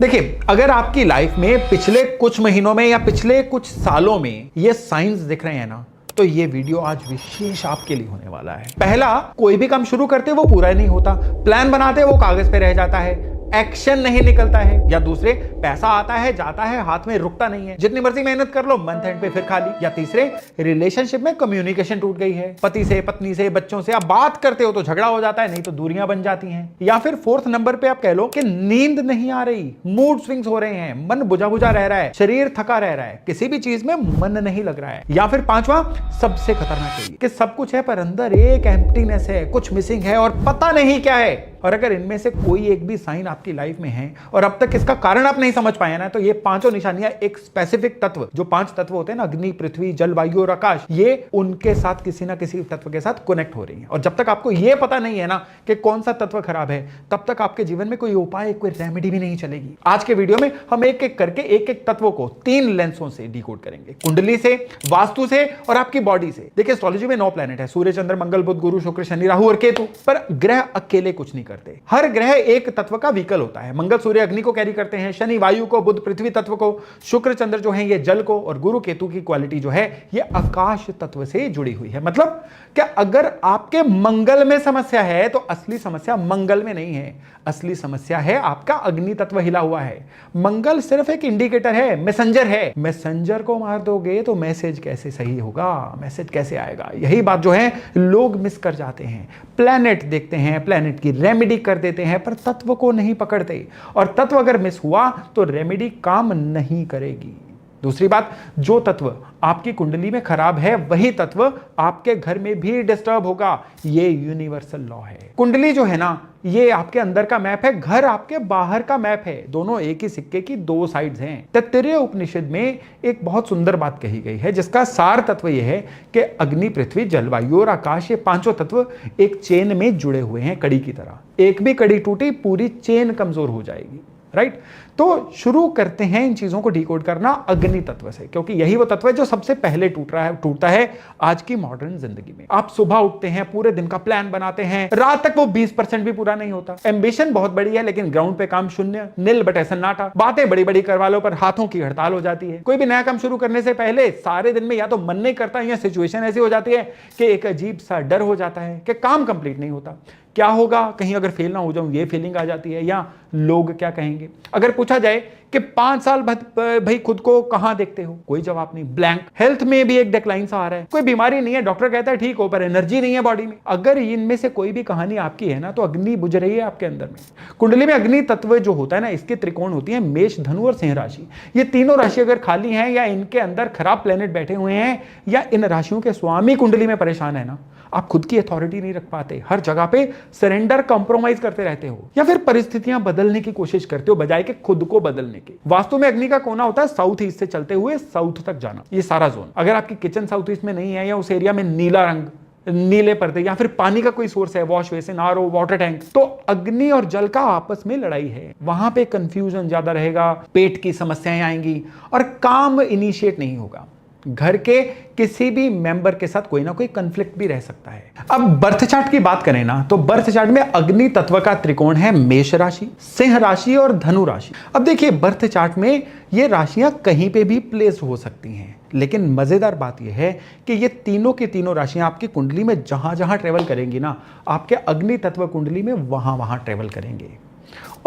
देखिए, अगर आपकी लाइफ में पिछले कुछ महीनों में या पिछले कुछ सालों में ये साइंस दिख रहे हैं ना, तो ये वीडियो आज विशेष आपके लिए होने वाला है। पहला, कोई भी काम शुरू करते वो पूरा नहीं होता, प्लान बनाते वो कागज पे रह जाता है, एक्शन नहीं निकलता है। या दूसरे, पैसा आता है जाता है, हाथ में रुकता नहीं है, जितनी मर्जी मेहनत कर लो मंथ एंड पे फिर खाली। या तीसरे, रिलेशनशिप में कम्युनिकेशन टूट गई है, पति से, पत्नी से, बच्चों से। आप बात करते हो तो झगड़ा हो जाता है, नहीं तो दूरियां बन जाती हैं। या फिर फोर्थ नंबर पे आप कह लो कि नींद नहीं आ रही, मूड स्विंग्स हो रहे हैं, मन बुझा बुझा रह रहा है, शरीर थका रह रहा है, किसी भी चीज में मन नहीं लग रहा है। या फिर पांचवा, सबसे खतरनाक है कि सब कुछ है पर अंदर एक एम्प्टीनेस है, कुछ मिसिंग है और पता नहीं क्या है। और अगर इनमें से कोई एक भी साइन आपकी लाइफ में है और अब तक इसका कारण आप नहीं समझ पाए ना, तो ये पांचों निशानियां एक स्पेसिफिक तत्व, जो 5 तत्व होते हैं ना, अग्नि, पृथ्वी, जल, वायु और आकाश, ये उनके साथ किसी ना किसी तत्व के साथ कनेक्ट हो रही है। और जब तक आपको ये पता नहीं है ना कि कौन सा तत्व खराब है, तब तक आपके जीवन में कोई उपाय, कोई रेमेडी भी नहीं चलेगी। आज के वीडियो में हम एक एक करके एक एक तत्वों को 3 लेंसों से डिकोड करेंगे, कुंडली से, वास्तु से और आपकी बॉडी से। देखिए, एस्ट्रोलॉजी में 9 प्लैनेट है, सूर्य, चंद्र, मंगल, बुध, गुरु, शुक्र, शनि, राहु और केतु। पर ग्रह अकेले कुछ नहीं करते, हर ग्रह एक तत्व का व्हीकल होता है। मंगल सूर्य अग्नि को कैरी करते हैं, शनि वायु को, बुध पृथ्वी तत्व को, शुक्र चंद्र जो है ये जल को, और गुरु केतु की क्वालिटी जो है ये आकाश तत्व से जुड़ी हुई है। मतलब क्या, अगर आपके मंगल में समस्या है तो असली समस्या मंगल में नहीं है, असली समस्या है आपका अग्नि तत्व हिला हुआ है। मंगल सिर्फ एक इंडिकेटर है, मैसेंजर है। मैसेंजर को मार दोगे तो मैसेज कैसे सही होगा, मैसेज कैसे आएगा? यही बात जो है लोग मिस कर जाते हैं। प्लैनेट देखते हैं, प्लैनेट की रेमेडी कर देते हैं, पर तत्व को नहीं पकड़ते। और तत्व अगर मिस हुआ तो रेमेडी काम नहीं करेगी। दूसरी बात, जो तत्व आपकी कुंडली में खराब है वही तत्व आपके घर में भी डिस्टर्ब होगा। ये यूनिवर्सल लॉ है। कुंडली जो है ना, ये आपके अंदर का मैप है, घर आपके बाहर का मैप है। दोनों एक ही सिक्के की 2 साइड्स हैं। तैत्तिरीय उपनिषद में एक बहुत सुंदर बात कही गई है, जिसका सार तत्व यह है कि अग्नि, पृथ्वी, जलवायु और आकाश, ये 5 तत्व एक चेन में जुड़े हुए हैं, कड़ी की तरह। एक भी कड़ी टूटी, पूरी चेन कमजोर हो जाएगी। राइट? तो शुरू करते हैं इन चीजों को डिकोड करना अग्नि तत्व से, क्योंकि यही वो तत्व है जो सबसे पहले टूटता है आज की मॉडर्न जिंदगी में। आप सुबह उठते हैं, पूरे दिन का प्लान बनाते हैं, रात तक वो 20% भी पूरा नहीं होता। एम्बिशन बहुत बड़ी है लेकिन ग्राउंड पे काम शून्य, नील बटे सन्नाटा। बातें बड़ी बड़ी करवा लो पर हाथों की हड़ताल हो जाती है। कोई भी नया काम शुरू करने से पहले सारे दिन में या तो मन नहीं करता, या सिचुएशन ऐसी हो जाती है कि एक अजीब सा डर हो जाता है कि काम कंप्लीट नहीं होता। क्या होगा, कहीं अगर फेल ना हो जाऊं, ये फीलिंग आ जाती है। या लोग क्या कहेंगे। अगर पूछा जाए कि 5 साल भाई खुद को कहां देखते हो, कोई जवाब नहीं, ब्लैंक। हेल्थ में भी एक डिक्लाइन सा आ रहा है, कोई बीमारी नहीं है, डॉक्टर कहता है ठीक हो, पर एनर्जी नहीं है बॉडी में। अगर इनमें से कोई भी कहानी आपकी है ना, तो अग्नि बुझ रही है आपके अंदर में। कुंडली में अग्नि तत्व जो होता है ना, इसके त्रिकोण होती है मेष, धनु और सिंह राशि। ये तीनों राशि अगर खाली हैं, या इनके अंदर खराब प्लेनेट बैठे हुए हैं, या इन राशियों के स्वामी कुंडली में परेशान है ना, आप खुद की अथॉरिटी नहीं रख पाते, हर जगह पे सरेंडर, कंप्रोमाइज करते रहते हो, या फिर परिस्थितियां बदलने की कोशिश करते हो बजाय के खुद को बदलने के। वास्तु में अग्नि का कोना होता है साउथ ईस्ट से चलते हुए साउथ तक जाना, ये सारा जोन। अगर आपकी किचन साउथ ईस्ट में नहीं है, या उस एरिया में नीला रंग, नीले पर्दे, या फिर पानी का कोई सोर्स है, wash basin, RO, water tank, तो अग्नि और जल का आपस में लड़ाई है। वहां पे कंफ्यूजन ज्यादा रहेगा, पेट की समस्याएं आएंगी और काम इनिशिएट नहीं होगा। घर के किसी भी मेंबर के साथ कोई ना कोई कॉन्फ्लिक्ट भी रह सकता है। अब बर्थ चार्ट की बात करें ना, तो बर्थ चार्ट में अग्नि तत्व का त्रिकोण है मेष राशि, सिंह राशि और धनु राशि। अब देखिए, बर्थ चार्ट में ये राशियां कहीं पे भी प्लेस हो सकती हैं, लेकिन मजेदार बात यह है कि ये तीनों की तीनों राशियां आपकी कुंडली में जहां जहां ट्रेवल करेंगी ना, आपके अग्नि तत्व कुंडली में वहां वहां ट्रेवल करेंगे।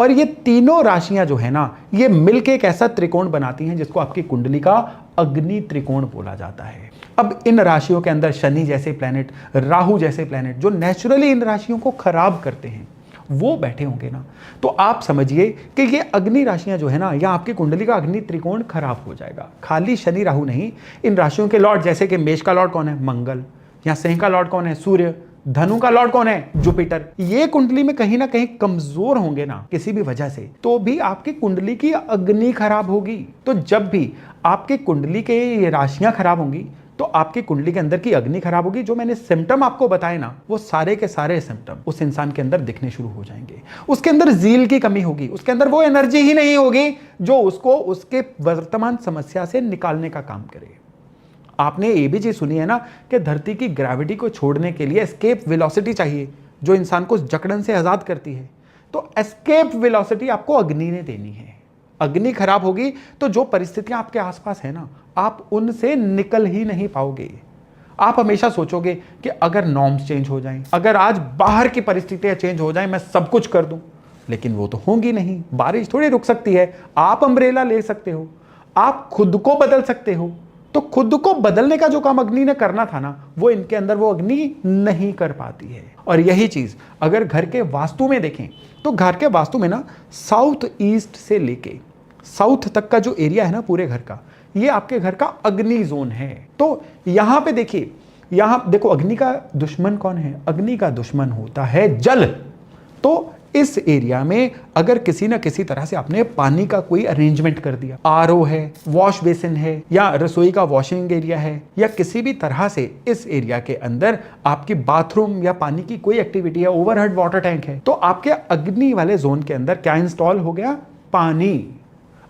और ये तीनों राशियां जो है ना, ये मिलके एक ऐसा त्रिकोण बनाती हैं जिसको आपकी कुंडली का अग्नि त्रिकोण बोला जाता है। अब इन राशियों के अंदर शनि जैसे प्लैनेट, राहु जैसे प्लैनेट, जो नेचुरली इन राशियों को खराब करते हैं, वो बैठे होंगे ना, तो आप समझिए कि ये अग्नि राशियां जो है ना, या आपकी कुंडली का अग्नि त्रिकोण खराब हो जाएगा। खाली शनि राहु नहीं, इन राशियों के लॉर्ड, जैसे कि मेष का लॉर्ड कौन है, मंगल, या सिंह का लॉर्ड कौन है, सूर्य, धनु का लॉर्ड कौन है, जुपिटर, ये कुंडली में कहीं ना कहीं कमजोर होंगे ना किसी भी वजह से, तो भी आपकी कुंडली की अग्नि खराब होगी। तो जब भी आपकी कुंडली के ये राशियां खराब होंगी, तो आपकी कुंडली के अंदर की अग्नि खराब होगी। जो मैंने सिम्टम आपको बताए ना, वो सारे के सारे सिम्टम उस इंसान के अंदर दिखने शुरू हो जाएंगे। उसके अंदर जील की कमी होगी, उसके अंदर वो एनर्जी ही नहीं होगी जो उसको उसके वर्तमान समस्या से निकालने का काम करे। आपने ये भी चीज सुनी है ना कि धरती की ग्रेविटी को छोड़ने के लिए एस्केप वेलोसिटी चाहिए, जो इंसान को जकड़न से आजाद करती है। तो एस्केप वेलोसिटी आपको अग्नि ने देनी है। अग्नि खराब होगी तो जो परिस्थितियां आपके आसपास है ना, आप उनसे निकल ही नहीं पाओगे। आप हमेशा सोचोगे कि अगर नॉर्म्स चेंज हो जाएं, अगर आज बाहर की परिस्थितियां चेंज हो जाएं, मैं सब कुछ कर दूं, लेकिन वो तो होंगी नहीं। बारिश थोड़ी रुक सकती है। आप अम्ब्रेला ले सकते हो, आप खुद को बदल सकते हो। तो खुद को बदलने का जो काम अग्नि ने करना था ना, वो इनके अंदर वो अग्नि नहीं कर पाती है। और यही चीज अगर घर के वास्तु में देखें तो घर के वास्तु में ना साउथ ईस्ट से लेके साउथ तक का जो एरिया है ना पूरे घर का, ये आपके घर का अग्नि जोन है। तो यहां पे देखिए, यहां देखो अग्नि का दुश्मन कौन है? अग्नि का दुश्मन होता है जल। तो इस एरिया में अगर किसी ना किसी तरह से आपने पानी का कोई अरेंजमेंट कर दिया, आरओ है, वॉश बेसिन है, या रसोई का वॉशिंग एरिया है, या किसी भी तरह से इस एरिया के अंदर आपकी बाथरूम या पानी की कोई एक्टिविटी है, ओवरहेड वाटर टैंक है, तो आपके अग्नि वाले जोन के अंदर क्या इंस्टॉल हो गया? पानी।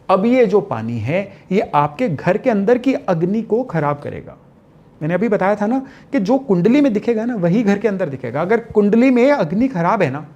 अब ये जो पानी है ये आपके घर के अंदर की अग्नि को खराब करेगा। मैंने अभी बताया था ना कि जो कुंडली में दिखेगा ना वही घर के अंदर दिखेगा। अगर कुंडली में अग्नि खराब है ना,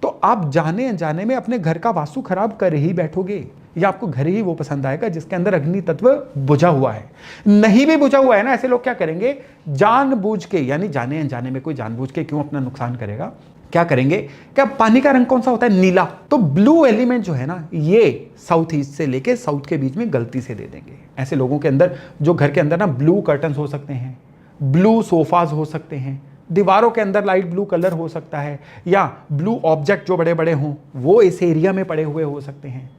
तो आप जाने अनजाने में अपने घर का वास्तु खराब कर ही बैठोगे, या आपको घर ही वो पसंद आएगा जिसके अंदर अग्नि तत्व बुझा हुआ है। नहीं भी बुझा हुआ है ना, ऐसे लोग क्या करेंगे? जानबूझ के, यानी जाने अनजाने में, कोई जानबूझ के क्यों अपना नुकसान करेगा, क्या करेंगे? क्या पानी का रंग कौन सा होता है? नीला। तो ब्लू एलिमेंट जो है ना, ये साउथ ईस्ट से लेके साउथ के बीच में गलती से दे देंगे। ऐसे लोगों के अंदर, जो घर के अंदर ना ब्लू कर्टन्स हो सकते हैं, ब्लू सोफाज हो सकते हैं, दीवारों के अंदर लाइट ब्लू कलर हो सकता है, या ब्लू ऑब्जेक्ट जो बड़े बड़े हों वो इस एरिया में पड़े हुए हो सकते हैं।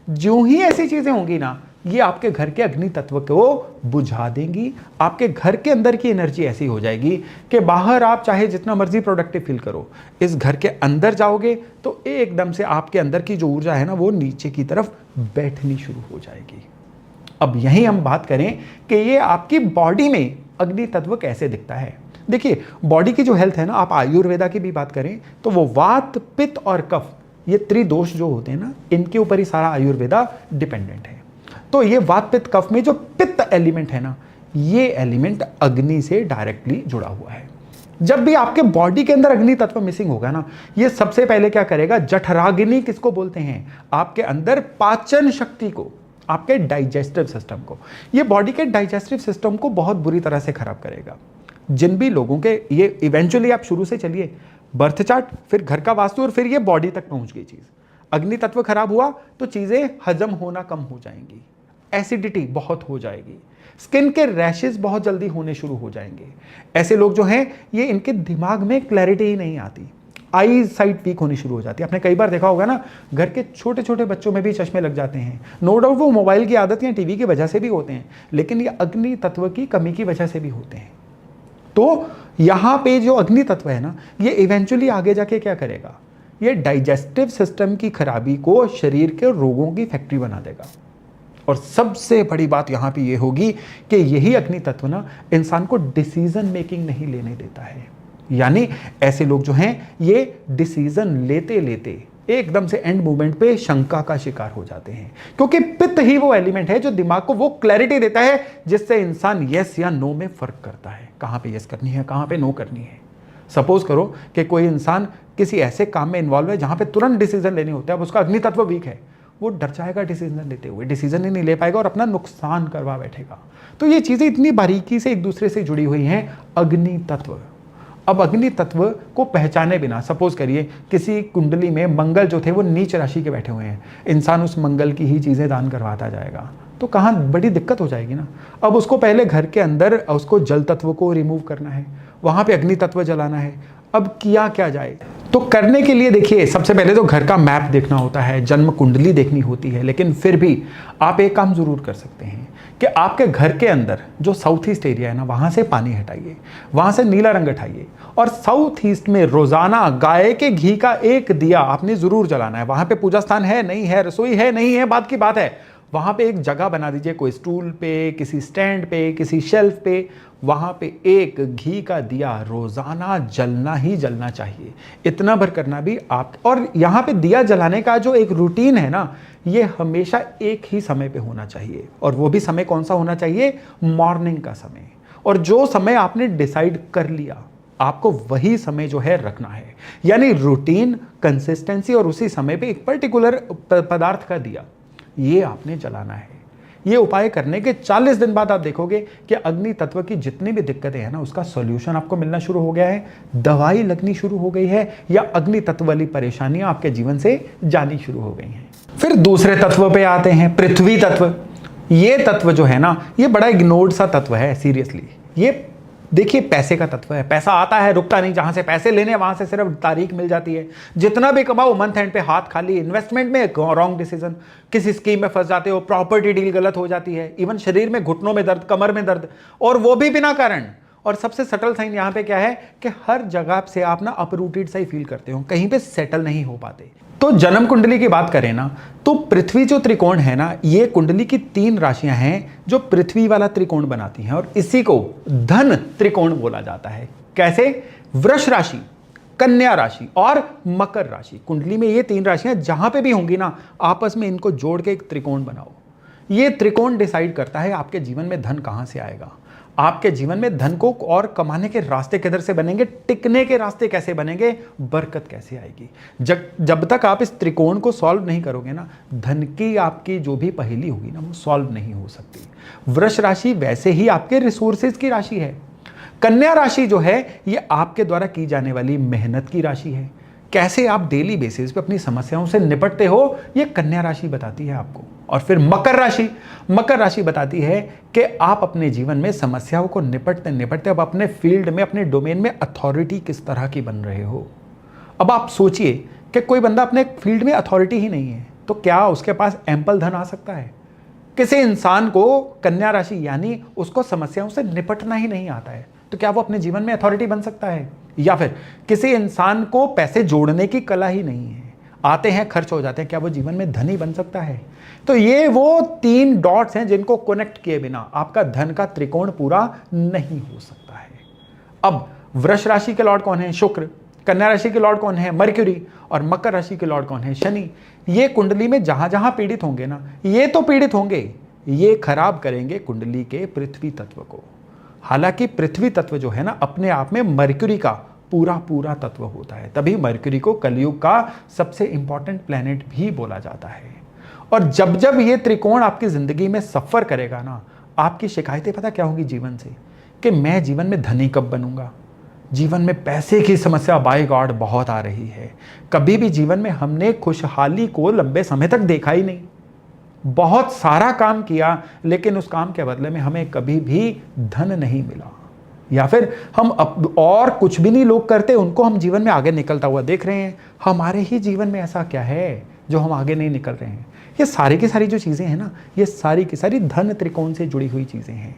जो ही ऐसी चीजें होंगी ना, ये आपके घर के अग्नि तत्व को बुझा देंगी। आपके घर के अंदर की एनर्जी ऐसी हो जाएगी कि बाहर आप चाहे जितना मर्जी प्रोडक्टिव फील करो, इस घर के अंदर जाओगे तो एकदम से आपके अंदर की जो ऊर्जा है ना, वो नीचे की तरफ बैठनी शुरू हो जाएगी। अब यही हम बात करें कि ये आपकी बॉडी में अग्नि तत्व कैसे दिखता है। देखिए, बॉडी की जो हेल्थ है ना, आप आयुर्वेदा की भी बात करें तो वो वात, पित्त और कफ, ये त्रिदोष जो होते हैं ना, इनके ऊपर ही सारा आयुर्वेदा डिपेंडेंट है। तो ये वात, पित्त, कफ में जो पित्त एलिमेंट है ना, ये एलिमेंट अग्नि से डायरेक्टली जुड़ा हुआ है। जब भी आपके बॉडी के अंदर अग्नि तत्व मिसिंग होगा ना, ये सबसे पहले क्या करेगा? जठराग्नि किसको बोलते हैं? आपके अंदर पाचन शक्ति को, आपके डाइजेस्टिव सिस्टम को, ये बॉडी के डाइजेस्टिव सिस्टम को बहुत बुरी तरह से खराब करेगा। जिन भी लोगों के ये इवेंचुअली, आप शुरू से चलिए, बर्थ चार्ट, फिर घर का वास्तु, और फिर ये बॉडी तक पहुंच गई चीज। अग्नि तत्व खराब हुआ तो चीजें हजम होना कम हो जाएंगी, एसिडिटी बहुत हो जाएगी, स्किन के रैशेस बहुत जल्दी होने शुरू हो जाएंगे। ऐसे लोग जो हैं, ये इनके दिमाग में क्लैरिटी ही नहीं आती, आई साइट वीक होनी शुरू हो जाती है। आपने कई बार देखा होगा ना, घर के छोटे छोटे बच्चों में भी चश्मे लग जाते हैं। नो डाउट वो मोबाइल की आदत या टीवी की वजह से भी होते हैं, लेकिन ये अग्नि तत्व की कमी की वजह से भी होते हैं। तो यहां पे जो अग्नि तत्व है ना, ये इवेंचुअली आगे जाके क्या करेगा? ये डाइजेस्टिव सिस्टम की खराबी को शरीर के रोगों की फैक्ट्री बना देगा। और सबसे बड़ी बात यहां पे ये होगी कि यही अग्नि तत्व ना इंसान को डिसीजन मेकिंग नहीं लेने देता है। यानी ऐसे लोग जो हैं, ये डिसीजन लेते लेते एकदम से एंड मूवमेंट पे शंका का शिकार हो जाते हैं, क्योंकि पित्त ही वो एलिमेंट है जो दिमाग को वो क्लैरिटी देता है जिससे इंसान यस या नो में फर्क करता है, कहां पे यस करनी है, कहां पे नो करनी है। सपोज करो कि कोई इंसान किसी ऐसे काम में इन्वॉल्व है जहां पे तुरंत डिसीजन लेने होते हैं, अब उसका अग्नि तत्व वीक है, वो डर जाएगा डिसीजन लेते हुए, डिसीजन ही नहीं ले पाएगा और अपना नुकसान करवा बैठेगा। तो ये चीजें इतनी बारीकी से एक दूसरे से जुड़ी हुई हैं, अग्नि तत्व। अब अग्नि तत्व को पहचाने बिना, सपोज करिए किसी कुंडली में मंगल जो थे वो नीच राशि के बैठे हुए हैं, इंसान उस मंगल की ही चीजें दान करवाता जाएगा, तो कहाँ बड़ी दिक्कत हो जाएगी ना। अब उसको पहले घर के अंदर उसको जल तत्व को रिमूव करना है, वहां पे अग्नि तत्व जलाना है। अब किया क्या जाए? तो करने के लिए देखिए, सबसे पहले तो घर का मैप देखना होता है, जन्म कुंडली देखनी होती है, लेकिन फिर भी आप एक काम जरूर कर सकते हैं कि आपके घर के अंदर जो साउथ ईस्ट एरिया है ना, वहां से पानी हटाइए, वहां से नीला रंग हटाइए, और साउथ ईस्ट में रोजाना गाय के घी का एक दिया आपने जरूर जलाना है। वहां पे पूजा स्थान है नहीं है, रसोई है नहीं है, बात की बात है, वहां पे एक जगह बना दीजिए, कोई स्टूल पे, किसी स्टैंड पे, किसी शेल्फ पे, वहां पे एक घी का दिया रोजाना जलना ही जलना चाहिए। इतना भर करना भी आप, और यहां पे दिया जलाने का जो एक रूटीन है ना, ये हमेशा एक ही समय पे होना चाहिए, और वो भी समय कौन सा होना चाहिए? मॉर्निंग का समय। और जो समय आपने डिसाइड कर लिया, आपको वही समय जो है रखना है, यानी रूटीन, कंसिस्टेंसी, और उसी समय पे एक पर्टिकुलर पदार्थ का दिया। ये आपने जलाना है। ये उपाय करने के 40 दिन बाद आप देखोगे कि अग्नि तत्व की जितनी भी दिक्कतें हैं ना, उसका सॉल्यूशन आपको मिलना शुरू हो गया है, दवाई लगनी शुरू हो गई है, या अग्नि तत्व वाली परेशानियां आपके जीवन से जानी शुरू हो गई हैं। फिर दूसरे तत्व पे आते हैं, पृथ्वी तत्व। ये तत्व जो है ना, ये बड़ा इग्नोर्ड सा तत्व है, सीरियसली। ये देखिए पैसे का तत्व है, पैसा आता है रुकता नहीं, जहां से पैसे लेने वहां से सिर्फ तारीख मिल जाती है। जितना भी कमाओ मंथ एंड पे हाथ खाली, इन्वेस्टमेंट में रॉन्ग डिसीजन, किसी स्कीम में फंस जाते हो, प्रॉपर्टी डील गलत हो जाती है, इवन शरीर में घुटनों में दर्द, कमर में दर्द, और वो भी बिना कारण। और सबसे सटल साइन यहां पे क्या है कि हर जगह से आप ना अपरूटेड सा ही फील करते हो, कहीं पे सेटल नहीं हो पाते। तो जन्म कुंडली की बात करें ना, तो पृथ्वी जो त्रिकोण है ना, ये कुंडली की 3 राशियां हैं जो पृथ्वी वाला त्रिकोण बनाती हैं, और इसी को धन त्रिकोण बोला जाता है। कैसे? वृष राशि, कन्या राशि और मकर राशि। कुंडली में ये 3 राशियां जहां पे भी होंगी ना, आपस में इनको जोड़ के एक त्रिकोण बनाओ। ये त्रिकोण डिसाइड करता है आपके जीवन में धन कहां से आएगा, आपके जीवन में धन को और कमाने के रास्ते किधर से बनेंगे, टिकने के रास्ते कैसे बनेंगे, बरकत कैसे आएगी। जब तक आप इस त्रिकोण को सॉल्व नहीं करोगे ना, धन की आपकी जो भी पहेली होगी ना, वो सॉल्व नहीं हो सकती। वृष राशि वैसे ही आपके रिसोर्सेज की राशि है। कन्या राशि जो है, ये आपके द्वारा की जाने वाली मेहनत की राशि है। कैसे आप डेली बेसिस पे अपनी समस्याओं से निपटते हो, ये कन्या राशि बताती है आपको। और फिर मकर राशि बताती है कि आप अपने जीवन में समस्याओं को निपटते निपटते अब अपने फील्ड में, अपने डोमेन में अथॉरिटी किस तरह की बन रहे हो। अब आप सोचिए कि कोई बंदा अपने फील्ड में अथॉरिटी ही नहीं है, तो क्या उसके पास एम्पल धन आ सकता है? किसी इंसान को कन्या राशि यानी उसको समस्याओं से निपटना ही नहीं आता है, तो क्या वो अपने जीवन में अथॉरिटी बन सकता है? या फिर किसी इंसान को पैसे जोड़ने की कला ही नहीं है, आते हैं खर्च हो जाते हैं, क्या वो जीवन में धनी बन सकता है? तो ये वो 3 डॉट्स हैं जिनको कनेक्ट किए बिना आपका धन का त्रिकोण पूरा नहीं हो सकता है। अब वृष राशि के लॉर्ड कौन है? शुक्र। कन्या राशि के लॉर्ड कौन है? मरक्यूरी। और मकर राशि के लॉर्ड कौन है? शनि। ये कुंडली में जहां जहां पीड़ित होंगे ना, ये तो पीड़ित होंगे, ये खराब करेंगे कुंडली के पृथ्वी तत्व को। हालांकि पृथ्वी तत्व जो है ना, अपने आप में मरक्यूरी का पूरा तत्व होता है, तभी मरक्यूरी को कलयुग का सबसे इंपॉर्टेंट प्लेनेट भी बोला जाता है। और जब जब ये त्रिकोण आपकी जिंदगी में सफर करेगा ना, आपकी शिकायतें पता क्या होंगी जीवन से, कि मैं जीवन में धनी कब बनूंगा, जीवन में पैसे की समस्या बाय गॉड बहुत आ रही है, कभी भी जीवन में हमने खुशहाली को लंबे समय तक देखा ही नहीं, बहुत सारा काम किया लेकिन उस काम के बदले में हमें कभी भी धन नहीं मिला, या फिर हम और कुछ भी नहीं लोग करते, उनको हम जीवन में आगे निकलता हुआ देख रहे हैं। हमारे ही जीवन में ऐसा क्या है जो हम आगे नहीं निकल रहे हैं? ये सारी की सारी जो चीजें हैं ना, ये सारी की सारी धन त्रिकोण से जुड़ी हुई चीजें हैं।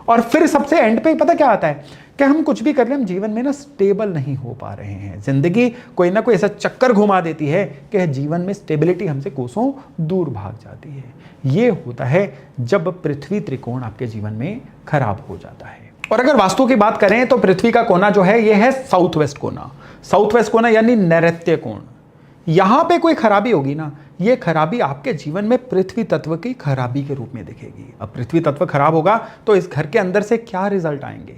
और फिर सबसे एंड पे पता क्या आता है कि हम कुछ भी कर रहे हैं, हम जीवन में ना स्टेबल नहीं हो पा रहे हैं। जिंदगी कोई ना कोई ऐसा चक्कर घुमा देती है कि जीवन में स्टेबिलिटी हमसे कोसों दूर भाग जाती है। ये होता है जब पृथ्वी त्रिकोण आपके जीवन में खराब हो जाता है। और अगर वास्तु की बात करें तो पृथ्वी का कोना जो है, यह है साउथ वेस्ट कोना। साउथ वेस्ट कोना यानी नैऋत्य कोण। यहां पे कोई खराबी होगी ना, ये खराबी आपके जीवन में पृथ्वी तत्व की खराबी के रूप में दिखेगी। अब पृथ्वी तत्व खराब होगा तो इस घर के अंदर से क्या रिजल्ट आएंगे?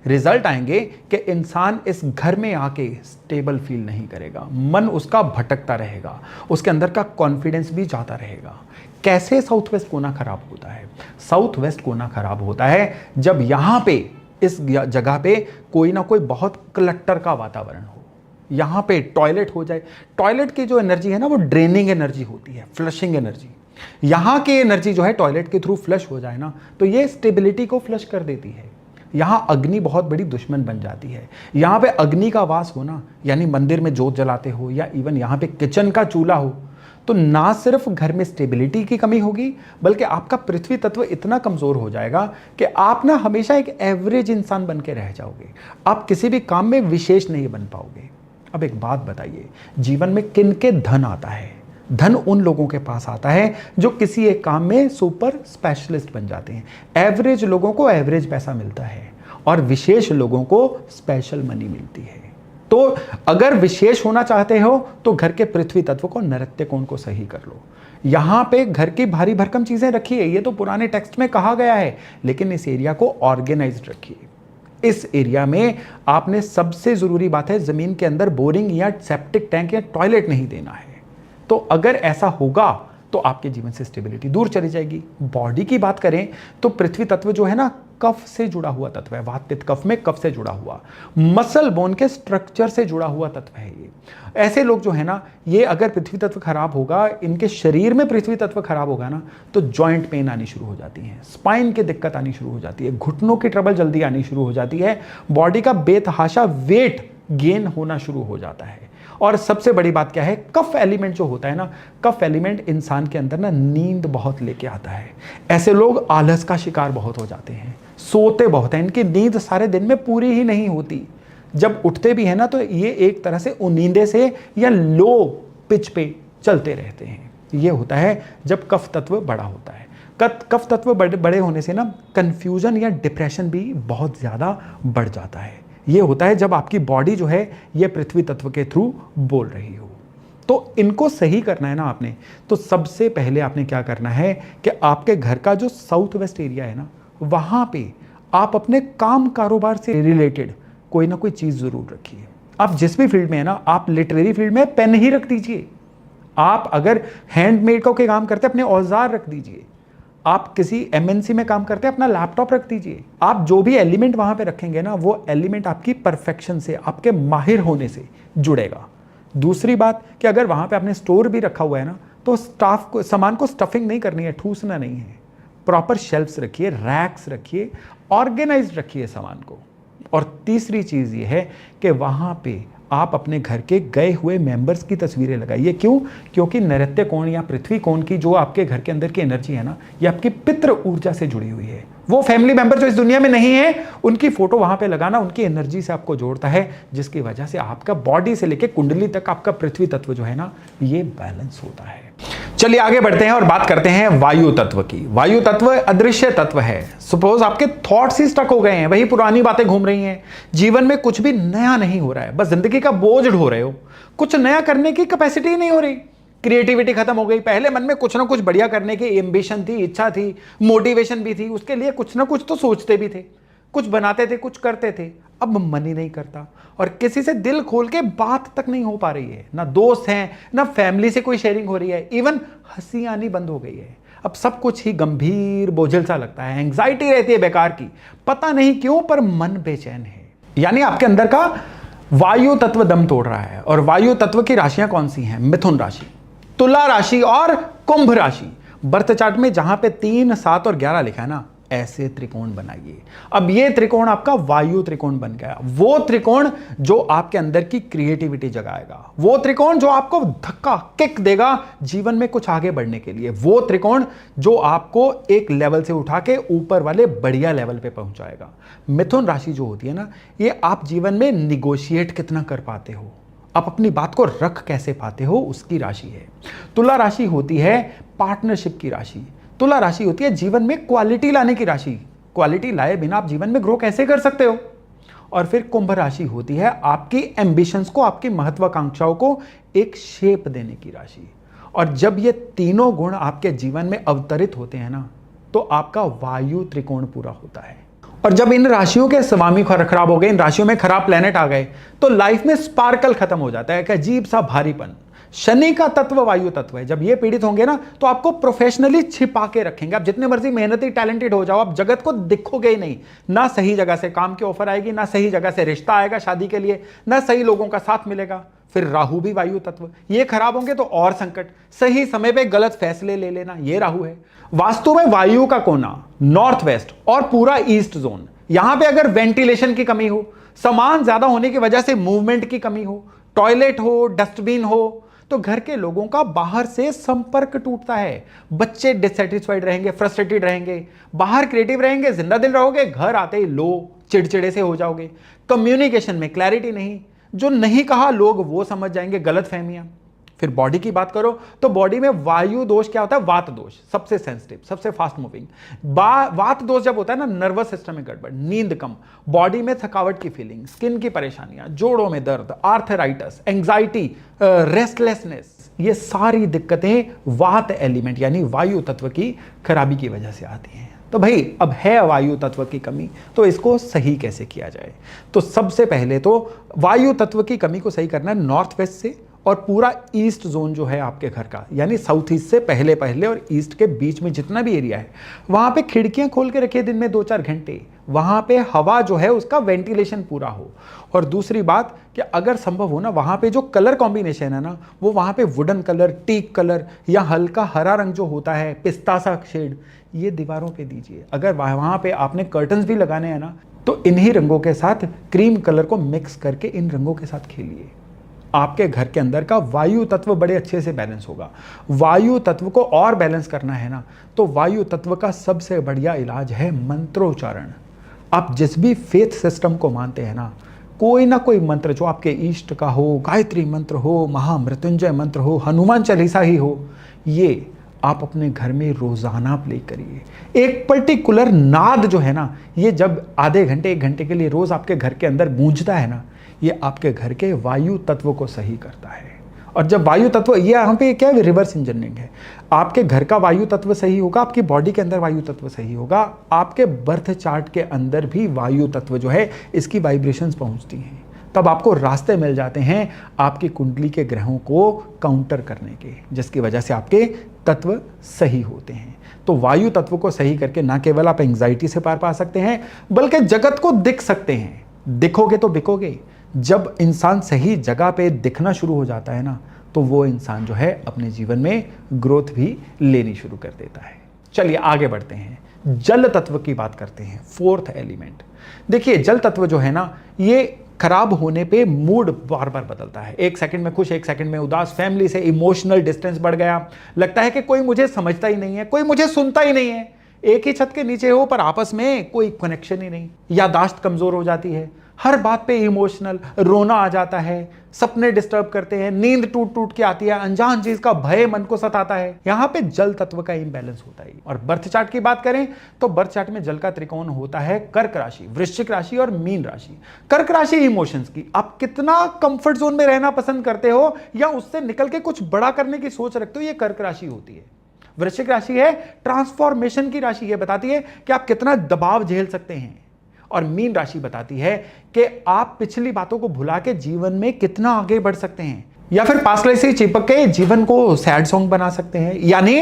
रिजल्ट आएंगे कि इंसान इस घर में आके स्टेबल फील नहीं करेगा, मन उसका भटकता रहेगा, उसके अंदर का कॉन्फिडेंस भी जाता रहेगा। कैसे साउथ वेस्ट कोना खराब होता है? साउथ वेस्ट कोना खराब होता है जब यहां पे, इस जगह पे कोई ना कोई बहुत क्लटर का वातावरण हो, यहां पे टॉयलेट हो जाए। टॉयलेट की जो एनर्जी है ना, वो ड्रेनिंग एनर्जी होती है, फ्लशिंग एनर्जी। यहां की एनर्जी जो है टॉयलेट के थ्रू फ्लश हो जाए ना, तो ये स्टेबिलिटी को फ्लश कर देती है। यहां अग्नि बहुत बड़ी दुश्मन बन जाती है। यहां पे अग्नि का वास होना, यानी मंदिर में जोत जलाते हो या इवन यहां पे किचन का चूल्हा हो, तो ना सिर्फ घर में स्टेबिलिटी की कमी होगी, बल्कि आपका पृथ्वी तत्व इतना कमजोर हो जाएगा कि आप ना हमेशा एक एवरेज इंसान बन के रह जाओगे। आप किसी भी काम में विशेष नहीं बन पाओगे। अब एक बात बताइए, जीवन में किन के धन आता है? धन उन लोगों के पास आता है जो किसी एक काम में सुपर स्पेशलिस्ट बन जाते हैं। एवरेज लोगों को एवरेज पैसा मिलता है और विशेष लोगों को स्पेशल मनी मिलती है। तो अगर विशेष होना चाहते हो तो घर के पृथ्वी तत्व को, नैऋत्य कोण को सही कर लो। यहां पे घर की भारी भरकम चीजें रखिए, ये तो पुराने टेक्स्ट में कहा गया है, लेकिन इस एरिया को ऑर्गेनाइज्ड रखिए। इस एरिया में आपने सबसे जरूरी बात है, जमीन के अंदर बोरिंग या सेप्टिक टैंक या टॉयलेट नहीं देना है। तो अगर ऐसा होगा तो आपके जीवन से स्टेबिलिटी दूर चली जाएगी। बॉडी की बात करें तो पृथ्वी तत्व जो है ना, कफ से जुड़ा हुआ तत्व है। वात पित्त कफ में कफ से जुड़ा हुआ, मसल बोन के स्ट्रक्चर से जुड़ा हुआ तत्व है ये। ऐसे लोग जो है ना, ये अगर पृथ्वी तत्व खराब होगा, इनके शरीर में पृथ्वी तत्व खराब होगा ना, तो जॉइंट पेन आनी शुरू हो जाती है, स्पाइन की दिक्कत आनी शुरू हो जाती है, घुटनों की ट्रबल जल्दी आनी शुरू हो जाती है, बॉडी का बेतहाशा वेट गेन होना शुरू हो जाता है। और सबसे बड़ी बात क्या है, कफ एलिमेंट जो होता है ना, कफ एलिमेंट इंसान के अंदर ना नींद बहुत लेके आता है। ऐसे लोग आलस का शिकार बहुत हो जाते हैं, सोते बहुत हैं, इनकी नींद सारे दिन में पूरी ही नहीं होती। जब उठते भी है ना, तो ये एक तरह से नींदे से या लो पिच पे चलते रहते हैं। ये होता है जब कफ तत्व बड़ा होता है। कफ तत्व बड़े होने से ना कंफ्यूजन या डिप्रेशन भी बहुत ज़्यादा बढ़ जाता है। ये होता है जब आपकी बॉडी जो है ये पृथ्वी तत्व के थ्रू बोल रही हो। तो इनको सही करना है ना आपने, तो सबसे पहले आपने क्या करना है कि आपके घर का जो साउथ वेस्ट एरिया है ना, वहाँ पे आप अपने काम कारोबार से रिलेटेड कोई ना कोई चीज़ ज़रूर रखिए। आप जिस भी फील्ड में है ना, आप लिटरेरी फील्ड में पेन ही रख दीजिए। आप अगर हैंडमेड का कोई काम करते हैं, अपने औजार रख दीजिए। आप किसी एमएनसी में काम करते हैं, अपना लैपटॉप रख दीजिए। आप जो भी एलिमेंट वहां पे रखेंगे ना, वो एलिमेंट आपकी परफेक्शन से, आपके माहिर होने से जुड़ेगा। दूसरी बात कि अगर वहां पे आपने स्टोर भी रखा हुआ है ना, तो सामान को स्टफिंग नहीं करनी है, ठूसना नहीं है। प्रॉपर शेल्फ्स रखिए, रैक्स रखिए, ऑर्गेनाइज्ड रखिए सामान को। और तीसरी चीज ये है कि वहां पे आप अपने घर के गए हुए मेंबर्स की तस्वीरें लगाइए। क्यों? क्योंकि नैऋत्य कोण या पृथ्वी कोण की जो आपके घर के अंदर की एनर्जी है ना, ये आपकी पितृ ऊर्जा से जुड़ी हुई है। वो फैमिली मेंबर जो इस दुनिया में नहीं है, उनकी फोटो वहां पे लगाना उनकी एनर्जी से आपको जोड़ता है, जिसकी वजह से आपका बॉडी से लेकर कुंडली तक आपका पृथ्वी तत्व जो है ना, ये बैलेंस होता है। चलिए आगे बढ़ते हैं और बात करते हैं वायु तत्व की। वायु तत्व अदृश्य तत्व है। सपोज आपके थॉट्स ही स्टक हो गए हैं, वही पुरानी बातें घूम रही हैं, जीवन में कुछ भी नया नहीं हो रहा है, बस जिंदगी का बोझ ढो रहे हो, कुछ नया करने की कैपेसिटी नहीं हो रही, क्रिएटिविटी खत्म हो गई। पहले मन में कुछ ना कुछ बढ़िया करने की एम्बिशन थी, इच्छा थी, मोटिवेशन भी थी, उसके लिए कुछ ना कुछ तो सोचते भी थे, कुछ बनाते थे, कुछ करते थे। अब मन ही नहीं करता और किसी से दिल खोल के बात तक नहीं हो पा रही है, ना दोस्त हैं, ना फैमिली से कोई शेयरिंग हो रही है, इवन हंसी आनी बंद हो गई है। अब सब कुछ ही गंभीर बोझिल सा लगता है, एंग्जाइटी रहती है बेकार की, पता नहीं क्यों, पर मन बेचैन है। यानी आपके अंदर का वायु तत्व दम तोड़ रहा है। और वायु तत्व की राशियां कौन सी हैं? मिथुन राशि, तुला राशि और कुंभ राशि। बर्थ चार्ट में जहां पे 3, 7 और 11 लिखा है ना, ऐसे त्रिकोण बनाइए। अब ये त्रिकोण आपका वायु त्रिकोण बन गया। वो त्रिकोण जो आपके अंदर की क्रिएटिविटी जगाएगा, वो त्रिकोण जो आपको धक्का किक देगा जीवन में कुछ आगे बढ़ने के लिए, वो त्रिकोण जो आपको एक लेवल से उठा के ऊपर वाले बढ़िया लेवल पे पहुंचाएगा। मिथुन राशि जो होती है ना, ये आप जीवन में निगोशिएट कितना कर पाते हो, आप अपनी बात को रख कैसे पाते हो, उसकी राशि है। तुला राशि होती है पार्टनरशिप की राशि। तुला राशि होती है जीवन में क्वालिटी लाने की राशि। क्वालिटी लाए बिना आप जीवन में ग्रो कैसे कर सकते हो? और फिर कुंभ राशि होती है आपकी एम्बिशंस को, आपकी महत्वाकांक्षाओं को एक शेप देने की राशि। और जब ये तीनों गुण आपके जीवन में अवतरित होते हैं ना, तो आपका वायु त्रिकोण पूरा होता है। और जब इन राशियों के स्वामी खराब हो गए, इन राशियों में खराब प्लेनेट आ गए, तो लाइफ में स्पार्कल खत्म हो जाता है, एक अजीब सा भारीपन। शनि का तत्व वायु तत्व है। जब ये पीड़ित होंगे ना, तो आपको प्रोफेशनली छिपा के रखेंगे। आप जितने मर्जी मेहनती टैलेंटेड हो जाओ, आप जगत को दिखोगे ही नहीं। ना सही जगह से काम की ऑफर आएगी, ना सही जगह से रिश्ता आएगा शादी के लिए, ना सही लोगों का साथ मिलेगा। फिर राहु भी वायु तत्व, ये खराब होंगे तो और संकट। सही समय पे गलत फैसले ले लेना, ये राहु है। वास्तु में वायु का कोना नॉर्थ वेस्ट और पूरा ईस्ट जोन, यहां पे अगर वेंटिलेशन की कमी हो, सामान ज्यादा होने की वजह से मूवमेंट की कमी हो, टॉयलेट हो, डस्टबिन हो, तो घर के लोगों का बाहर से संपर्क टूटता है। बच्चे डिससेटिस्फाइड रहेंगे, फ्रस्ट्रेटेड रहेंगे, बाहर क्रिएटिव रहेंगे, जिंदा दिल रहोगे, घर आते ही लो चिड़चिड़े से हो जाओगे। कम्युनिकेशन में क्लैरिटी नहीं, जो नहीं कहा लोग वो समझ जाएंगे, गलत फहमियां। फिर बॉडी की बात करो तो बॉडी में वायु दोष क्या होता है? वात दोष, सबसे सेंसिटिव, सबसे फास्ट मूविंग। वात दोष जब होता है ना, नर्वस सिस्टम में गड़बड़, नींद कम, बॉडी में थकावट की फीलिंग, स्किन की परेशानियां, जोड़ों में दर्द, आर्थराइटिस, एंग्जाइटी, रेस्टलेसनेस, ये सारी दिक्कतें वात एलिमेंट यानी वायु तत्व की खराबी की वजह से आती हैं। तो भाई अब है वायु तत्व की कमी, तो इसको सही कैसे किया जाए? तो सबसे पहले तो वायु तत्व की कमी को सही करना है नॉर्थ वेस्ट से और पूरा ईस्ट जोन जो है आपके घर का, यानी साउथ ईस्ट से पहले पहले और ईस्ट के बीच में जितना भी एरिया है, वहां पे खिड़कियां खोल के रखिए दिन में 2-4 घंटे, वहां पे हवा जो है उसका वेंटिलेशन पूरा हो। और दूसरी बात कि अगर संभव हो ना, वहां पे जो कलर कॉम्बिनेशन है ना, वो वहां पे वुडन कलर, टीक कलर या हल्का हरा रंग जो होता है, पिस्ता सा शेड, ये दीवारों पे दीजिए। अगर वहां पे आपने कर्टन्स भी लगाने हैं ना, तो इन्हीं रंगों के साथ क्रीम कलर को मिक्स करके इन रंगों के साथ खेलिए। आपके घर के अंदर का वायु तत्व बड़े अच्छे से बैलेंस होगा। वायु तत्व को और बैलेंस करना है ना, तो वायु तत्व का सबसे बढ़िया इलाज है मंत्रोच्चारण। आप जिस भी फेथ सिस्टम को मानते हैं ना, कोई ना कोई मंत्र जो आपके इष्ट का हो, गायत्री मंत्र हो, महामृत्युंजय मंत्र हो, हनुमान चालीसा ही हो, ये आप अपने घर में रोजाना प्ले करिए। एक पर्टिकुलर नाद जो है ना, ये जब आधे घंटे 1 घंटे के लिए रोज आपके घर के अंदर गूंजता है ना, ये आपके घर के वायु तत्व को सही करता है। और जब वायु तत्व, ये यहाँ पे क्या है, रिवर्स इंजीनियरिंग है। आपके घर का वायु तत्व सही होगा, आपकी बॉडी के अंदर वायु तत्व सही होगा, आपके बर्थ चार्ट के अंदर भी वायु तत्व जो है इसकी वाइब्रेशंस पहुंचती हैं। तब आपको रास्ते मिल जाते हैं आपकी कुंडली के ग्रहों को काउंटर करने के, जिसकी वजह से आपके तत्व सही होते हैं। तो वायु तत्व को सही करके ना केवल आप एंग्जाइटी से पार पा सकते हैं, बल्कि जगत को दिख सकते हैं। दिखोगे तो बिकोगे। जब इंसान सही जगह पे दिखना शुरू हो जाता है ना, तो वो इंसान जो है अपने जीवन में ग्रोथ भी लेनी शुरू कर देता है। चलिए आगे बढ़ते हैं, जल तत्व की बात करते हैं, 4th एलिमेंट। देखिए जल तत्व जो है ना, ये खराब होने पे मूड बार बार बदलता है। 1 सेकंड में खुश, 1 सेकंड में उदास, फैमिली से इमोशनल डिस्टेंस बढ़ गया, लगता है कि कोई मुझे समझता ही नहीं है, कोई मुझे सुनता ही नहीं है। एक ही छत के नीचे हो पर आपस में कोई कनेक्शन ही नहीं। यादाश्त कमजोर हो जाती है, हर बात पे इमोशनल, रोना आ जाता है, सपने डिस्टर्ब करते हैं, नींद टूट टूट के आती है, अनजान चीज का भय मन को सताता है। यहां पे जल तत्व का इंबैलेंस होता है। और बर्थ चार्ट की बात करें तो बर्थ चार्ट में जल का त्रिकोण होता है कर्क राशि, वृश्चिक राशि और मीन राशि। कर्क राशि इमोशंस की, आप कितना कंफर्ट जोन में रहना पसंद करते हो या उससे निकल के कुछ बड़ा करने की सोच रखते हो, ये कर्क राशि होती है। वृश्चिक राशि है ट्रांसफॉर्मेशन की राशि, ये बताती है कि आप कितना दबाव झेल सकते हैं। और मीन राशि बताती है कि आप पिछली बातों को भुला के जीवन में कितना आगे बढ़ सकते हैं, या फिर पास्ट लाइफ से चिपक के जीवन को सैड सॉन्ग बना सकते हैं। यानी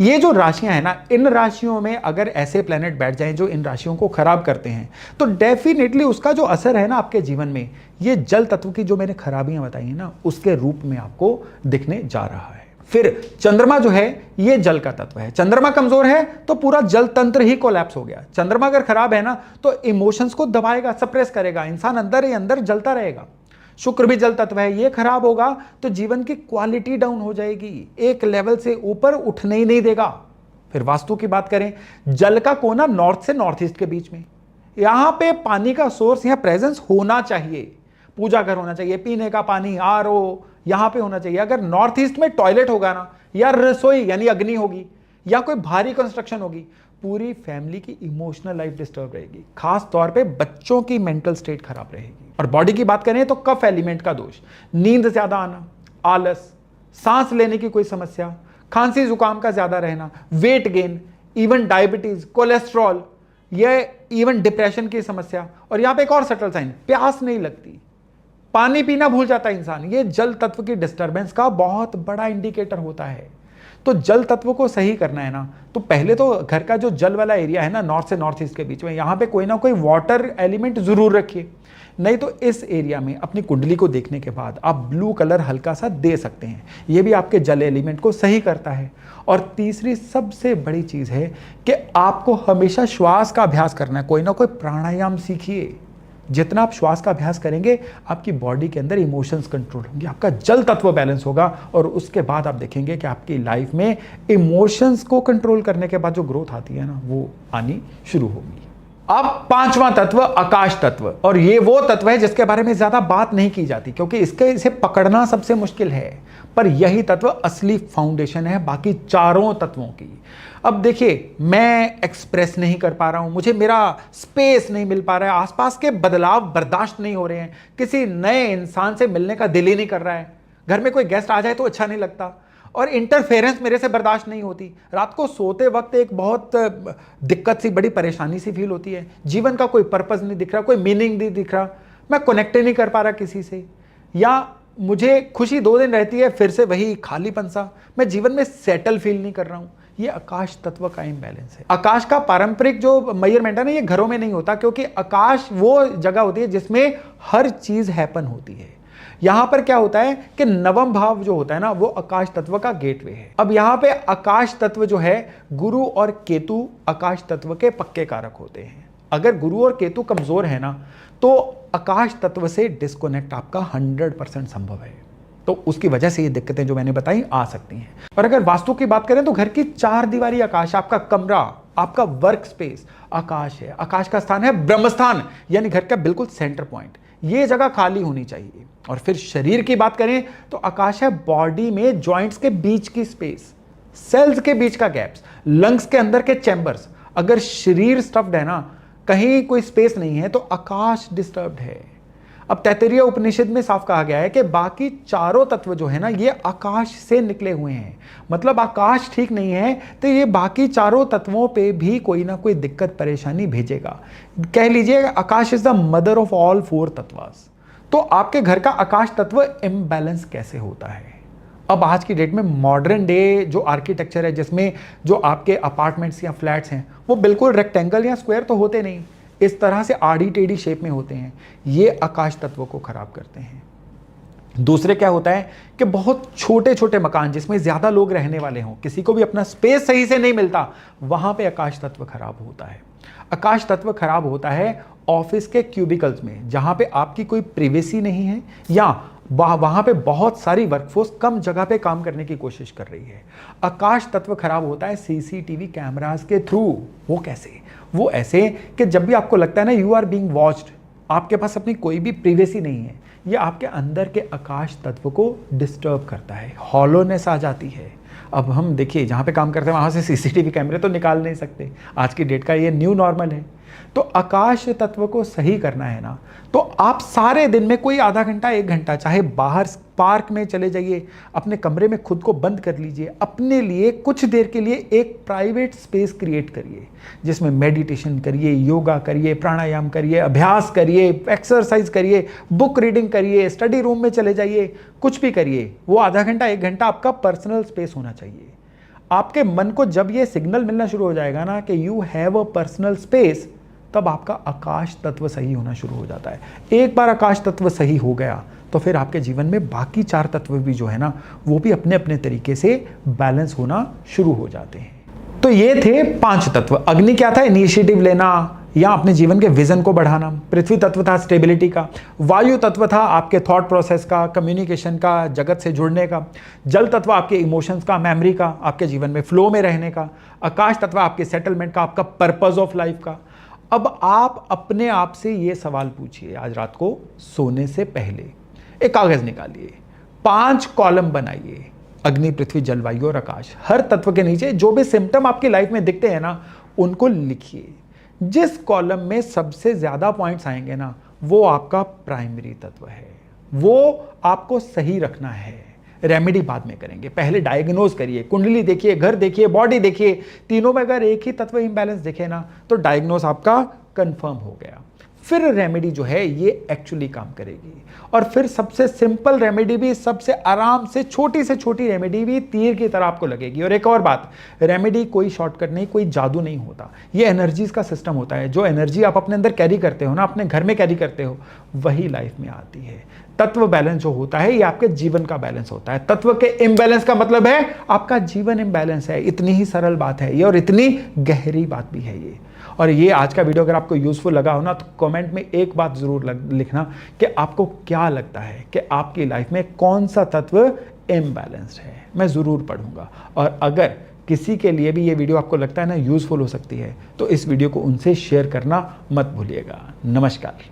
ये जो राशियां हैं ना, इन राशियों में अगर ऐसे प्लेनेट बैठ जाएं जो इन राशियों को खराब करते हैं, तो डेफिनेटली उसका जो असर है ना आपके जीवन में, ये जल तत्व की जो मैंने खराबियां बताई हैं ना, उसके रूप में आपको दिखने जा रहा है। फिर चंद्रमा जो है ये जल का तत्व है। चंद्रमा कमजोर है तो पूरा जल तंत्र ही कोलैप्स हो गया। चंद्रमा अगर खराब है ना, तो इमोशंस को दबाएगा, सप्रेस करेगा, इंसान अंदर ही अंदर जलता रहेगा। शुक्र भी जल तत्व है, ये खराब होगा तो जीवन की क्वालिटी डाउन हो जाएगी, एक लेवल से ऊपर उठने ही नहीं देगा। फिर वास्तु की बात करें, जल का कोना नॉर्थ से नॉर्थ ईस्ट के बीच में, यहां पे पानी का सोर्स या प्रेजेंस होना चाहिए, पूजा घर होना चाहिए, पीने का पानी, आरओ यहां पे होना चाहिए। अगर नॉर्थ ईस्ट में टॉयलेट होगा ना, या रसोई यानी अग्नि होगी, या कोई भारी कंस्ट्रक्शन होगी, पूरी फैमिली की इमोशनल लाइफ डिस्टर्ब रहेगी, खास तौर पे बच्चों की मेंटल स्टेट खराब रहेगी। और बॉडी की बात करें तो कफ एलिमेंट का दोष, नींद ज्यादा आना, आलस, सांस लेने की कोई समस्या, खांसी जुकाम का ज्यादा रहना, weight gain, even diabetes, cholesterol, ये इवन डिप्रेशन की समस्या। और यहां पे एक और सटल साइन, प्यास नहीं लगती, पानी पीना भूल जाता है इंसान, ये जल तत्व की डिस्टर्बेंस का बहुत बड़ा इंडिकेटर होता है। तो जल तत्व को सही करना है ना, तो पहले तो घर का जो जल वाला एरिया है ना, नॉर्थ से नॉर्थ ईस्ट के बीच में, यहां पे कोई ना कोई वाटर एलिमेंट जरूर रखिए। नहीं तो इस एरिया में अपनी कुंडली को देखने के बाद आप ब्लू कलर हल्का सा दे सकते हैं, ये भी आपके जल एलिमेंट को सही करता है। और तीसरी सबसे बड़ी चीज है कि आपको हमेशा श्वास का अभ्यास करना है, कोई ना कोई प्राणायाम सीखिए। जितना आप श्वास का अभ्यास करेंगे, आपकी बॉडी के अंदर इमोशंस कंट्रोल होंगे, आपका जल तत्व बैलेंस होगा, और उसके बाद आप देखेंगे कि आपकी लाइफ में इमोशंस को कंट्रोल करने के बाद जो ग्रोथ आती है ना, वो आनी शुरू होगी। अब 5वां तत्व आकाश तत्व, और ये वो तत्व है जिसके बारे में ज्यादा बात नहीं की जाती, क्योंकि इसे पकड़ना सबसे मुश्किल है, पर यही तत्व असली फाउंडेशन है बाकी चारों तत्वों की। अब देखिए, मैं एक्सप्रेस नहीं कर पा रहा हूं, मुझे मेरा स्पेस नहीं मिल पा रहा है, आसपास के बदलाव बर्दाश्त नहीं हो रहे हैं, किसी नए इंसान से मिलने का दिल ही नहीं कर रहा है, घर में कोई गेस्ट आ जाए तो अच्छा नहीं लगता, और इंटरफेरेंस मेरे से बर्दाश्त नहीं होती, रात को सोते वक्त एक बहुत दिक्कत सी, बड़ी परेशानी सी फील होती है, जीवन का कोई पर्पस नहीं दिख रहा, कोई मीनिंग नहीं दिख रहा, मैं कनेक्ट नहीं कर पा रहा किसी से, या मुझे खुशी 2 दिन रहती है, फिर से वही खालीपन सा, मैं जीवन में सेटल फील नहीं कर रहा हूं। ये आकाश तत्व का इम्बैलेंस है। आकाश का पारंपरिक जो मेजरमेंट है ना, ये घरों में नहीं होता, क्योंकि आकाश वो जगह होती है जिसमें हर चीज हैपन होती है। यहां पर क्या होता है कि नवम भाव जो होता है ना, वो आकाश तत्व का गेटवे है। अब यहां पे आकाश तत्व जो है, गुरु और केतु आकाश तत्व के पक्के कारक होते हैं। अगर गुरु और केतु कमजोर है ना, तो आकाश तत्व से डिस्कनेक्ट आपका 100% संभव है। तो उसकी वजह से ये दिक्कतें जो मैंने बताई आ सकती हैं। और अगर वास्तु की बात करें तो घर की 4 दीवारी आकाश, आपका कमरा, आपका वर्क स्पेस आकाश है। आकाश का स्थान है ब्रह्मस्थान, यानी घर का बिल्कुल सेंटर पॉइंट। ये जगह खाली होनी चाहिए। और फिर शरीर की बात करें तो आकाश है बॉडी में जॉइंट्स के बीच की स्पेस, सेल्स के बीच का गैप्स, लंग्स के अंदर के चैम्बर्स। अगर शरीर स्टफ्ड है ना, कहीं कोई स्पेस नहीं है, तो आकाश डिस्टर्ब्ड है। अब तैत्तिरीय उपनिषद में साफ कहा गया है कि बाकी चारों तत्व जो है ना, ये आकाश से निकले हुए हैं। मतलब आकाश ठीक नहीं है तो ये बाकी चारों तत्वों पे भी कोई ना कोई दिक्कत परेशानी भेजेगा। कह लीजिए आकाश is the mother of all 4 तत्वास। तो आपके घर का आकाश तत्व इम्बैलेंस कैसे होता है? अब आज की डेट में मॉडर्न डे जो आर्किटेक्चर है, जिसमें जो आपके अपार्टमेंट्स या फ्लैट्स हैं वो बिल्कुल रेक्टेंगल या स्क्वायर तो होते नहीं, इस तरह से आड़ी टेढ़ी शेप में होते हैं। ये आकाश तत्व को खराब करते हैं। दूसरे क्या होता है कि बहुत छोटे छोटे मकान जिसमें ज्यादा लोग रहने वाले हों, किसी को भी अपना स्पेस सही से नहीं मिलता, वहां पे आकाश तत्व खराब होता है। आकाश तत्व खराब होता है ऑफिस के क्यूबिकल्स में, जहां पे आपकी कोई प्रिवेसी नहीं है, या वहां पे बहुत सारी वर्कफोर्स कम जगह पे काम करने की कोशिश कर रही है। आकाश तत्व खराब होता है सीसीटीवी कैमरास के थ्रू। वो कैसे? वो ऐसे कि जब भी आपको लगता है ना यू आर बीइंग वॉच्ड, आपके पास अपनी कोई भी प्रिवेसी नहीं है, ये आपके अंदर के आकाश तत्व को डिस्टर्ब करता है, हॉलोनेस आ जाती है। अब हम देखिए जहाँ पे काम करते हैं वहाँ से सीसीटीवी कैमरे तो निकाल नहीं सकते, आज की डेट का ये न्यू नॉर्मल है। तो आकाश तत्व को सही करना है ना, तो आप सारे दिन में कोई आधा घंटा 1 घंटा चाहे बाहर पार्क में चले जाइए, अपने कमरे में खुद को बंद कर लीजिए, अपने लिए कुछ देर के लिए एक प्राइवेट स्पेस क्रिएट करिए, जिसमें मेडिटेशन करिए, योगा करिए, प्राणायाम करिए, अभ्यास करिए, एक्सरसाइज करिए, बुक रीडिंग करिए, स्टडी रूम में चले जाइए, कुछ भी करिए। वो आधा घंटा 1 घंटा आपका पर्सनल स्पेस होना चाहिए। आपके मन को जब ये सिग्नल मिलना शुरू हो जाएगा ना कि you have a personal space, तब आपका आकाश तत्व सही होना शुरू हो जाता है। एक बार आकाश तत्व सही हो गया तो फिर आपके जीवन में बाकी 4 तत्व भी जो है ना, वो भी अपने अपने तरीके से बैलेंस होना शुरू हो जाते हैं। तो ये थे 5 तत्व। अग्नि क्या था? इनिशिएटिव लेना या अपने जीवन के विजन को बढ़ाना। पृथ्वी तत्व था स्टेबिलिटी का। वायु तत्व था आपके थॉट प्रोसेस का, कम्युनिकेशन का, जगत से जुड़ने का। जल तत्व आपके इमोशंस का, मेमोरी का, आपके जीवन में फ्लो में रहने का। आकाश तत्व आपके सेटलमेंट का, आपका पर्पस ऑफ लाइफ का। अब आप अपने आप से ये सवाल पूछिए आज रात को सोने से पहले, एक कागज निकालिए, 5 कॉलम बनाइए, अग्नि, पृथ्वी, जलवायु और आकाश। हर तत्व के नीचे जो भी सिम्टम आपकी लाइफ में दिखते हैं ना, उनको लिखिए। जिस कॉलम में सबसे ज्यादा पॉइंट्स आएंगे ना, वो आपका प्राइमरी तत्व है, वो आपको सही रखना है। रेमेडी बाद में करेंगे, पहले डायग्नोज करिए, कुंडली देखिए, घर देखिए, बॉडी देखिए। तीनों में अगर एक ही तत्व इंबैलेंस दिखे ना, तो डायग्नोज आपका कंफर्म हो गया। फिर रेमेडी जो है ये एक्चुअली काम करेगी। और फिर सबसे सिंपल रेमेडी भी, सबसे आराम से छोटी रेमेडी भी तीर की तरह आपको लगेगी। और एक और बात, रेमेडी कोई शॉर्टकट नहीं, कोई जादू नहीं होता, ये एनर्जीज का सिस्टम होता है। जो एनर्जी आप अपने अंदर कैरी करते हो ना, अपने घर में कैरी करते हो, वही लाइफ में आती है। तत्व बैलेंस जो होता है ये आपके जीवन का बैलेंस होता है। तत्व के इम्बैलेंस का मतलब है आपका जीवन इम्बैलेंस है। इतनी ही सरल बात है ये, और इतनी गहरी बात भी है ये। और ये आज का वीडियो अगर आपको यूजफुल लगा हो ना, तो कमेंट में एक बात जरूर लिखना कि आपको क्या लगता है कि आपकी लाइफ में कौन सा तत्व इम्बैलेंस्ड है। मैं जरूर पढ़ूंगा। और अगर किसी के लिए भी ये वीडियो आपको लगता है ना यूजफुल हो सकती है, तो इस वीडियो को उनसे शेयर करना मत भूलिएगा। नमस्कार।